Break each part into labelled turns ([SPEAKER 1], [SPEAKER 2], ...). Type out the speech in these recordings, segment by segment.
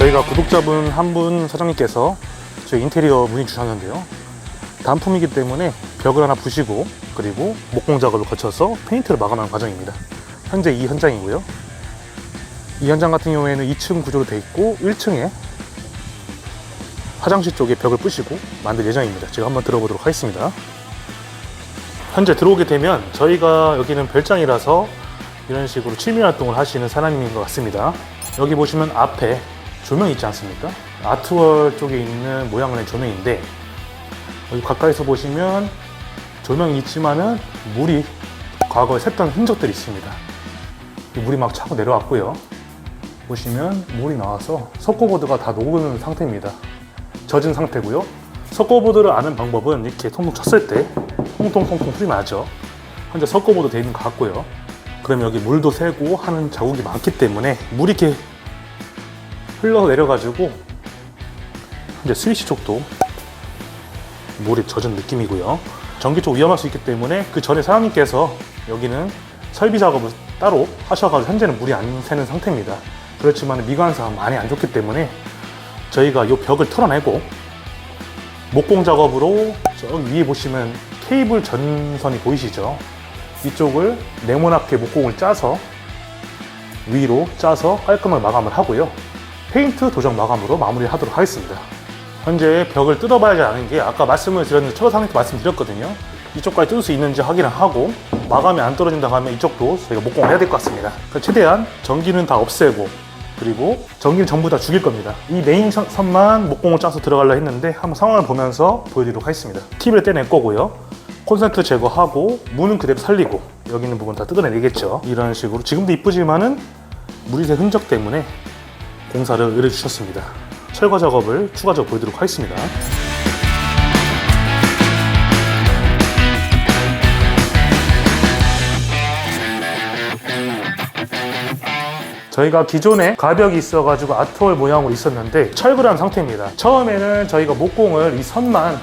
[SPEAKER 1] 저희가 구독자분 한 분 사장님께서 저희 인테리어 문의 주셨는데요. 단품이기 때문에 벽을 하나 부시고 그리고 목공 작업을 거쳐서 페인트를 마감하는 과정입니다. 현재 이 현장이고요. 이 현장 같은 경우에는 2층 구조로 되어 있고 1층에 화장실 쪽에 벽을 부시고 만들 예정입니다. 제가 한번 들어보도록 하겠습니다. 현재 들어오게 되면 저희가 여기는 별장이라서 이런 식으로 취미 활동을 하시는 사장님인 것 같습니다. 여기 보시면 앞에 조명 있지 않습니까? 아트월 쪽에 있는 모양을 낸 조명인데 여기 가까이서 보시면 조명이 있지만은 물이 과거에 샜던 흔적들이 있습니다. 물이 막 차고 내려왔고요. 보시면 물이 나와서 석고보드가 다 녹은 상태입니다. 젖은 상태고요. 석고보드를 아는 방법은 이렇게 통통 쳤을 때 통통통통 소리 나죠. 현재 석고보드 되어 있는 것 같고요. 그럼 여기 물도 새고 하는 자국이 많기 때문에 물이 이렇게 흘러 내려가지고 이제 스위치 쪽도 물이 젖은 느낌이고요. 전기 쪽 위험할 수 있기 때문에 그 전에 사장님께서 여기는 설비 작업을 따로 하셔가지고 현재는 물이 안 새는 상태입니다. 그렇지만 미관상 많이 안 좋기 때문에 저희가 이 벽을 털어내고 목공 작업으로 저기 위에 보시면 케이블 전선이 보이시죠? 이쪽을 네모나게 목공을 짜서 위로 짜서 깔끔하게 마감을 하고요. 페인트 도장 마감으로 마무리하도록 하겠습니다. 현재 벽을 뜯어봐야지 아는 게 아까 말씀을 드렸는데 철거 상님께 말씀드렸거든요. 이쪽까지 뜯을 수 있는지 확인을 하고 마감이 안 떨어진다고 하면 이쪽도 저희가 목공을 해야 될 것 같습니다. 최대한 전기는 다 없애고 그리고 전기는 전부 다 죽일 겁니다. 이 메인 선만 목공을 짜서 들어가려 했는데 한번 상황을 보면서 보여드리도록 하겠습니다. TV를 떼낼 거고요. 콘센트 제거하고 문은 그대로 살리고 여기 있는 부분 다 뜯어내겠죠. 이런 식으로 지금도 이쁘지만은 물이 새 흔적 때문에 공사를 의뢰 주셨습니다. 철거 작업을 추가적으로 보여드리도록 하겠습니다. 저희가 기존에 가벽이 있어가지고 아트월 모양으로 있었는데 철거를 한 상태입니다. 처음에는 저희가 목공을 이 선만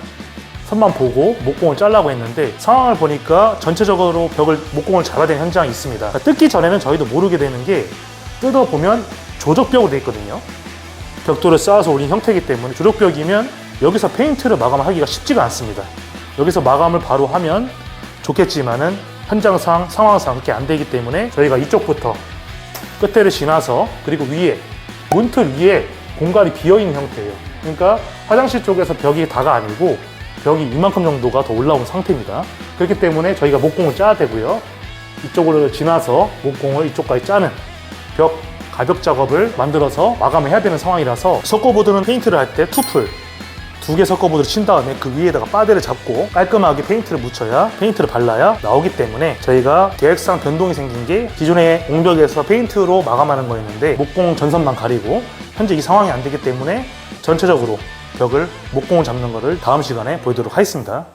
[SPEAKER 1] 보고 목공을 짜려고 했는데 상황을 보니까 전체적으로 벽을 목공을 잡아야 되는 현장이 있습니다. 뜯기 전에는 저희도 모르게 되는 게 뜯어보면 조적벽으로 되어 있거든요. 벽돌을 쌓아서 올린 형태이기 때문에 조적벽이면 여기서 페인트를 마감하기가 쉽지가 않습니다. 여기서 마감을 바로 하면 좋겠지만은 현장상 상황상 그렇게 안 되기 때문에 저희가 이쪽부터 끝에를 지나서 그리고 위에 문틀 위에 공간이 비어있는 형태예요. 그러니까 화장실 쪽에서 벽이 다가 아니고 벽이 이만큼 정도가 더 올라온 상태입니다. 그렇기 때문에 저희가 목공을 짜야 되고요. 이쪽으로 지나서 목공을 이쪽까지 짜는 벽 가벽 작업을 만들어서 마감을 해야 되는 상황이라서 석고보드는 페인트를 할 때 투풀 2개 석고보드를 친 다음에 그 위에다가 바데를 잡고 깔끔하게 페인트를 묻혀야 페인트를 발라야 나오기 때문에 저희가 계획상 변동이 생긴 게 기존의 옹벽에서 페인트로 마감하는 거였는데 목공 전선만 가리고 현재 이 상황이 안 되기 때문에 전체적으로 벽을 목공을 잡는 거를 다음 시간에 보여드리도록 하겠습니다.